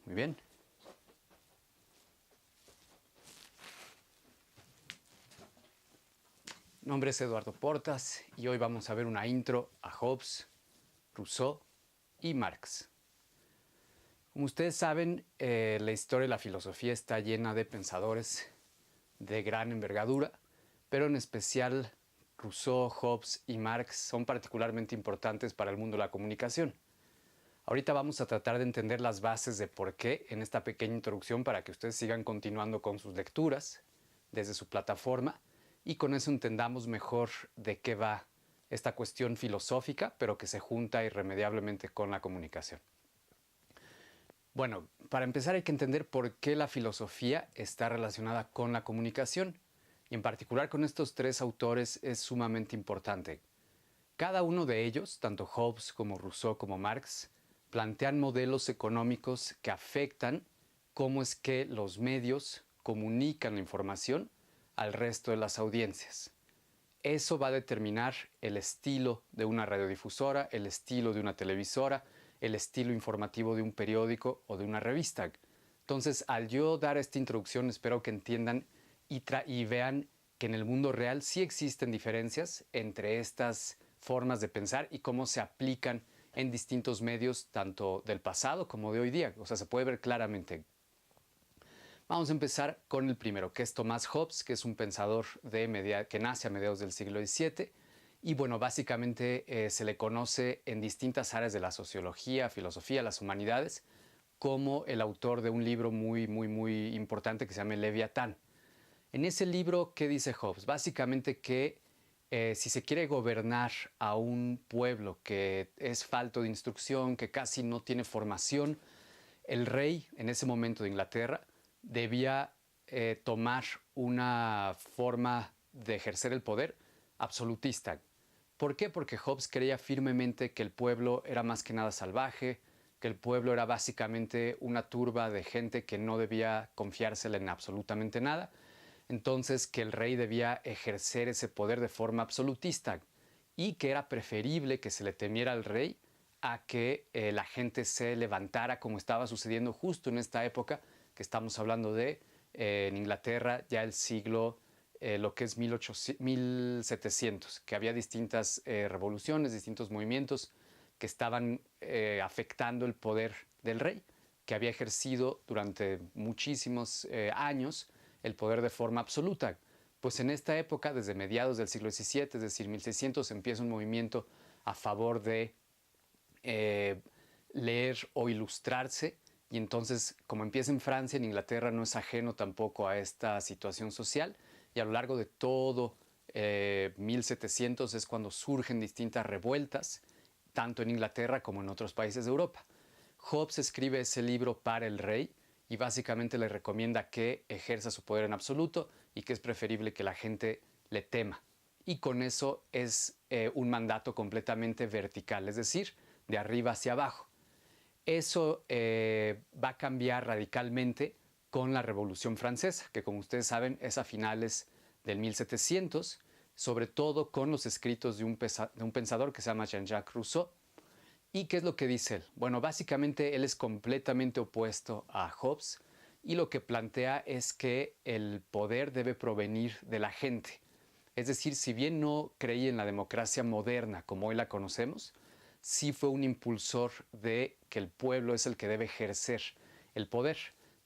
Muy bien. Mi nombre es Eduardo Portas y hoy vamos a ver una intro a Hobbes, Rousseau y Marx. Como ustedes saben, la historia de la filosofía está llena de pensadores de gran envergadura, pero en especial Rousseau, Hobbes y Marx son particularmente importantes para el mundo de la comunicación. Ahorita vamos a tratar de entender las bases de por qué en esta pequeña introducción para que ustedes sigan continuando con sus lecturas desde su plataforma y con eso entendamos mejor de qué va esta cuestión filosófica, pero que se junta irremediablemente con la comunicación. Bueno, para empezar hay que entender por qué la filosofía está relacionada con la comunicación y en particular con estos tres autores es sumamente importante. Cada uno de ellos, tanto Hobbes como Rousseau como Marx, plantean modelos económicos que afectan cómo es que los medios comunican la información al resto de las audiencias. Eso va a determinar el estilo de una radiodifusora, el estilo de una televisora, el estilo informativo de un periódico o de una revista. Entonces, al yo dar esta introducción, espero que entiendan y vean que en el mundo real sí existen diferencias entre estas formas de pensar y cómo se aplican en distintos medios, tanto del pasado como de hoy día. O sea, se puede ver claramente. Vamos a empezar con el primero, que es Thomas Hobbes, que es un pensador que nace a mediados del siglo XVII. Y bueno, básicamente se le conoce en distintas áreas de la sociología, filosofía, las humanidades, como el autor de un libro muy importante que se llama El Leviatán. En ese libro, ¿qué dice Hobbes? Básicamente que si se quiere gobernar a un pueblo que es falto de instrucción, que casi no tiene formación, el rey, en ese momento de Inglaterra, debía tomar una forma de ejercer el poder absolutista. ¿Por qué? Porque Hobbes creía firmemente que el pueblo era más que nada salvaje, que el pueblo era básicamente una turba de gente que no debía confiársela en absolutamente nada. Entonces, que el rey debía ejercer ese poder de forma absolutista y que era preferible que se le temiera al rey a que la gente se levantara como estaba sucediendo justo en esta época que estamos hablando de en Inglaterra ya el siglo lo que es 1700, que había distintas revoluciones, distintos movimientos que estaban afectando el poder del rey, que había ejercido durante muchísimos años el poder de forma absoluta. Pues en esta época, desde mediados del siglo XVII, es decir, 1600, empieza un movimiento a favor de leer o ilustrarse. Y entonces, como empieza en Francia, en Inglaterra no es ajeno tampoco a esta situación social. Y a lo largo de todo 1700 es cuando surgen distintas revueltas, tanto en Inglaterra como en otros países de Europa. Hobbes escribe ese libro para el rey y básicamente le recomienda que ejerza su poder en absoluto y que es preferible que la gente le tema. Y con eso es un mandato completamente vertical, es decir, de arriba hacia abajo. Eso va a cambiar radicalmente con la Revolución Francesa, que como ustedes saben es a finales del 1700, sobre todo con los escritos de un pensador que se llama Jean-Jacques Rousseau. ¿Y qué es lo que dice él? Bueno, básicamente él es completamente opuesto a Hobbes y lo que plantea es que el poder debe provenir de la gente. Es decir, si bien no creía en la democracia moderna como hoy la conocemos, sí fue un impulsor de que el pueblo es el que debe ejercer el poder.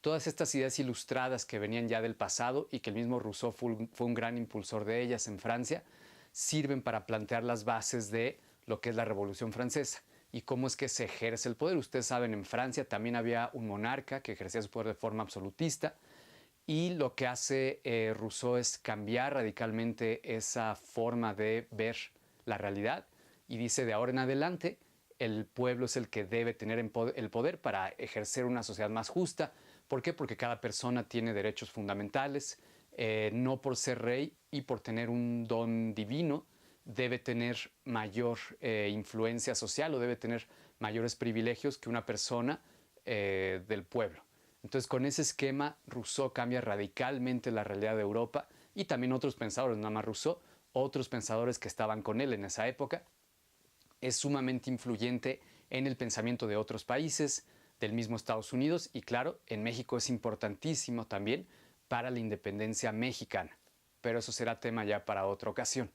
Todas estas ideas ilustradas que venían ya del pasado y que el mismo Rousseau fue un gran impulsor de ellas en Francia, sirven para plantear las bases de lo que es la Revolución Francesa y cómo es que se ejerce el poder. Ustedes saben, en Francia también había un monarca que ejercía su poder de forma absolutista y lo que hace Rousseau es cambiar radicalmente esa forma de ver la realidad y dice de ahora en adelante el pueblo es el que debe tener el poder para ejercer una sociedad más justa. ¿Por qué? Porque cada persona tiene derechos fundamentales, no por ser rey y por tener un don divino debe tener mayor influencia social o debe tener mayores privilegios que una persona del pueblo. Entonces, con ese esquema, Rousseau cambia radicalmente la realidad de Europa y también otros pensadores, no nada más Rousseau, otros pensadores que estaban con él en esa época. Es sumamente influyente en el pensamiento de otros países. del mismo Estados Unidos y claro, en México es importantísimo también para la independencia mexicana, pero eso será tema ya para otra ocasión.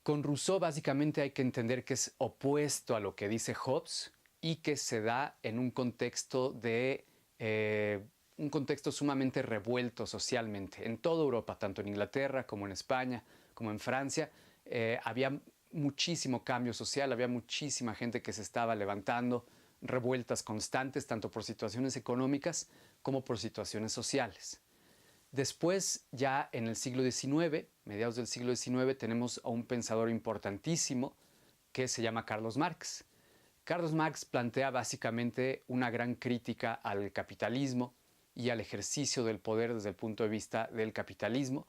Con Rousseau básicamente hay que entender que es opuesto a lo que dice Hobbes y que se da en un contexto un contexto sumamente revuelto socialmente. En toda Europa, tanto en Inglaterra como en España, como en Francia, había muchísimo cambio social, había muchísima gente que se estaba levantando, revueltas constantes, tanto por situaciones económicas como por situaciones sociales. Después, ya en el siglo XIX, mediados del siglo XIX, tenemos a un pensador importantísimo que se llama Carlos Marx. Carlos Marx plantea básicamente una gran crítica al capitalismo y al ejercicio del poder desde el punto de vista del capitalismo.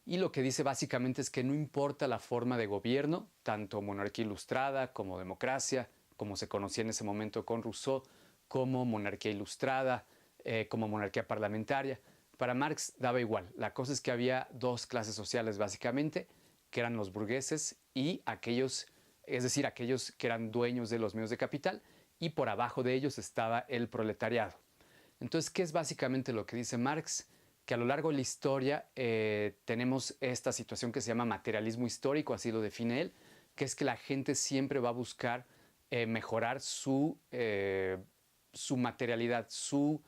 Y lo que dice básicamente es que no importa la forma de gobierno, tanto monarquía ilustrada como democracia, como se conocía en ese momento con Rousseau, como monarquía ilustrada, como monarquía parlamentaria. Para Marx daba igual. La cosa es que había dos clases sociales básicamente, que eran los burgueses y aquellos, es decir, aquellos que eran dueños de los medios de capital, y por abajo de ellos estaba el proletariado. Entonces, ¿qué es básicamente lo que dice Marx? Que a lo largo de la historia tenemos esta situación que se llama materialismo histórico, así lo define él, que es que la gente siempre va a buscar mejorar su materialidad, su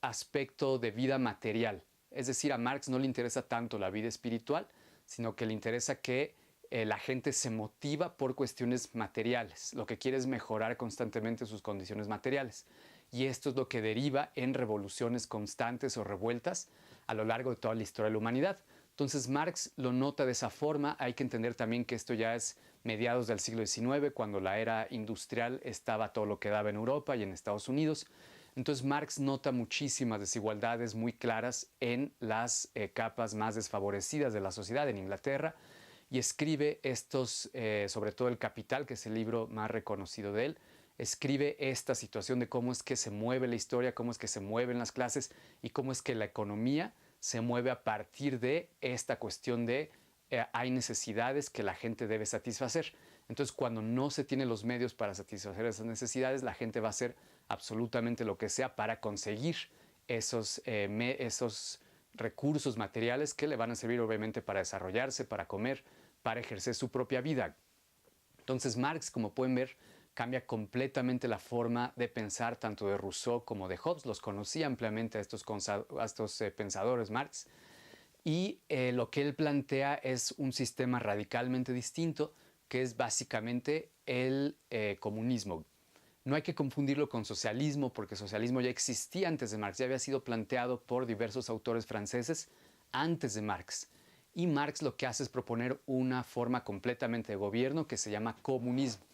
aspecto de vida material. Es decir, a Marx no le interesa tanto la vida espiritual, sino que le interesa que la gente se motiva por cuestiones materiales. Lo que quiere es mejorar constantemente sus condiciones materiales. Y esto es lo que deriva en revoluciones constantes o revueltas a lo largo de toda la historia de la humanidad. Entonces Marx lo nota de esa forma. Hay que entender también que esto ya es mediados del siglo XIX, cuando la era industrial estaba todo lo que daba en Europa y en Estados Unidos. Entonces Marx nota muchísimas desigualdades muy claras en las capas más desfavorecidas de la sociedad en Inglaterra y escribe estos, sobre todo El Capital, que es el libro más reconocido de él, escribe esta situación de cómo es que se mueve la historia, cómo es que se mueven las clases y cómo es que la economía se mueve a partir de esta cuestión de hay necesidades que la gente debe satisfacer. Entonces, cuando no se tienen los medios para satisfacer esas necesidades, la gente va a hacer absolutamente lo que sea para conseguir esos recursos materiales que le van a servir obviamente para desarrollarse, para comer, para ejercer su propia vida. Entonces Marx, como pueden ver, cambia completamente la forma de pensar tanto de Rousseau como de Hobbes. Los conocía ampliamente a estos pensadores Marx. Y lo que él plantea es un sistema radicalmente distinto, que es básicamente el comunismo. No hay que confundirlo con socialismo, porque socialismo ya existía antes de Marx, ya había sido planteado por diversos autores franceses antes de Marx. Y Marx lo que hace es proponer una forma completamente de gobierno que se llama comunismo.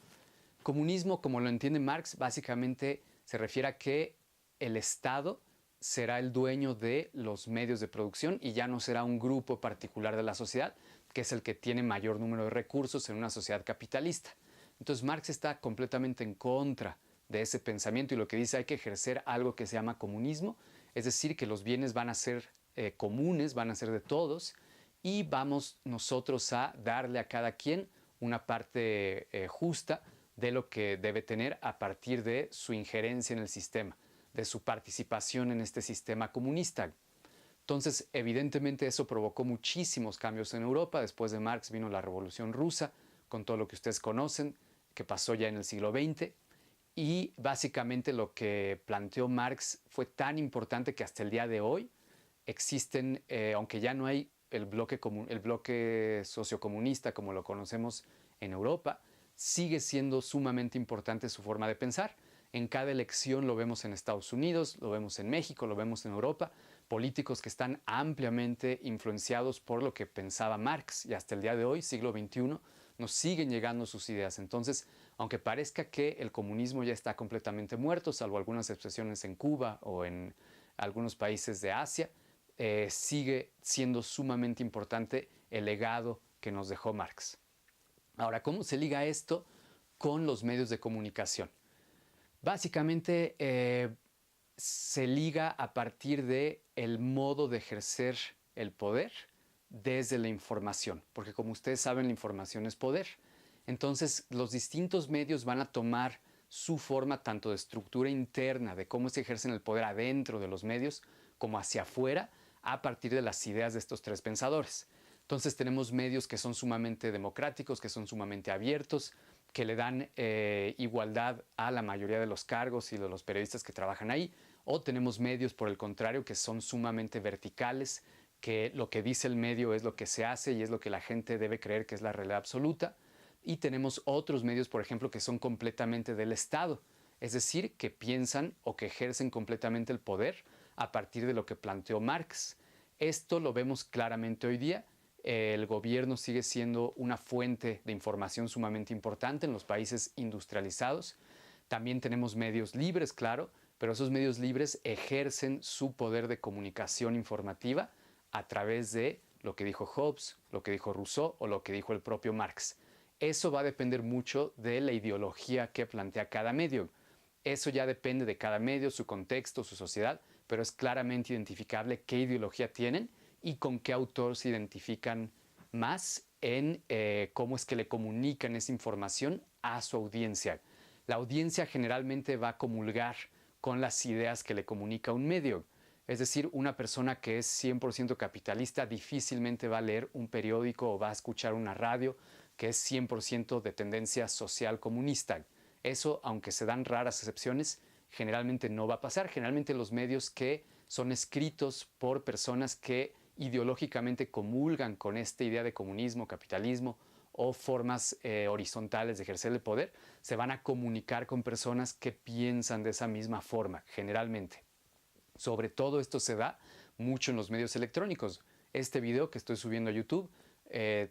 Comunismo, como lo entiende Marx, básicamente se refiere a que el Estado será el dueño de los medios de producción y ya no será un grupo particular de la sociedad, que es el que tiene mayor número de recursos en una sociedad capitalista. Entonces Marx está completamente en contra de ese pensamiento y lo que dice hay que ejercer algo que se llama comunismo, es decir, que los bienes van a ser comunes, van a ser de todos y vamos nosotros a darle a cada quien una parte justa de lo que debe tener a partir de su injerencia en el sistema, de su participación en este sistema comunista. Entonces, evidentemente eso provocó muchísimos cambios en Europa. Después de Marx vino la Revolución Rusa, con todo lo que ustedes conocen, que pasó ya en el siglo XX. Y básicamente lo que planteó Marx fue tan importante que hasta el día de hoy existen, aunque ya no hay el bloque sociocomunista como lo conocemos en Europa, sigue siendo sumamente importante su forma de pensar. En cada elección lo vemos en Estados Unidos, lo vemos en México, lo vemos en Europa, políticos que están ampliamente influenciados por lo que pensaba Marx y hasta el día de hoy, siglo XXI, nos siguen llegando sus ideas. Entonces, aunque parezca que el comunismo ya está completamente muerto, salvo algunas excepciones en Cuba o en algunos países de Asia, sigue siendo sumamente importante el legado que nos dejó Marx. Ahora, ¿cómo se liga esto con los medios de comunicación? Básicamente se liga a partir de el modo de ejercer el poder desde la información, porque como ustedes saben, la información es poder. Entonces, los distintos medios van a tomar su forma tanto de estructura interna, de cómo se ejercen el poder adentro de los medios, como hacia afuera, a partir de las ideas de estos tres pensadores. Entonces tenemos medios que son sumamente democráticos, que son sumamente abiertos, que le dan igualdad a la mayoría de los cargos y de los periodistas que trabajan ahí, o tenemos medios, por el contrario, que son sumamente verticales, que lo que dice el medio es lo que se hace y es lo que la gente debe creer que es la realidad absoluta. Y tenemos otros medios, por ejemplo, que son completamente del Estado, es decir, que piensan o que ejercen completamente el poder a partir de lo que planteó Marx. Esto lo vemos claramente hoy día. El gobierno sigue siendo una fuente de información sumamente importante en los países industrializados. También tenemos medios libres, claro, pero esos medios libres ejercen su poder de comunicación informativa a través de lo que dijo Hobbes, lo que dijo Rousseau o lo que dijo el propio Marx. Eso va a depender mucho de la ideología que plantea cada medio. Eso ya depende de cada medio, su contexto, su sociedad, pero es claramente identificable qué ideología tienen y con qué autor se identifican más en cómo es que le comunican esa información a su audiencia. La audiencia generalmente va a comulgar con las ideas que le comunica un medio. Es decir, una persona que es 100% capitalista difícilmente va a leer un periódico o va a escuchar una radio que es 100% de tendencia social comunista. Eso, aunque se dan raras excepciones, generalmente no va a pasar. Generalmente los medios que son escritos por personas que ideológicamente comulgan con esta idea de comunismo, capitalismo o formas horizontales de ejercer el poder, se van a comunicar con personas que piensan de esa misma forma, generalmente. Sobre todo esto se da mucho en los medios electrónicos. Este video que estoy subiendo a YouTube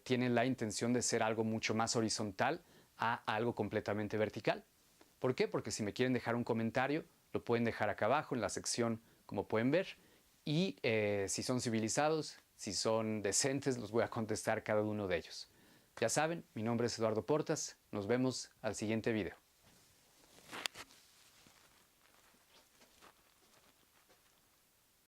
tiene la intención de ser algo mucho más horizontal a algo completamente vertical. ¿Por qué? Porque si me quieren dejar un comentario, lo pueden dejar acá abajo en la sección, como pueden ver, y si son civilizados, si son decentes, los voy a contestar cada uno de ellos. Ya saben, mi nombre es Eduardo Portas, nos vemos al siguiente video.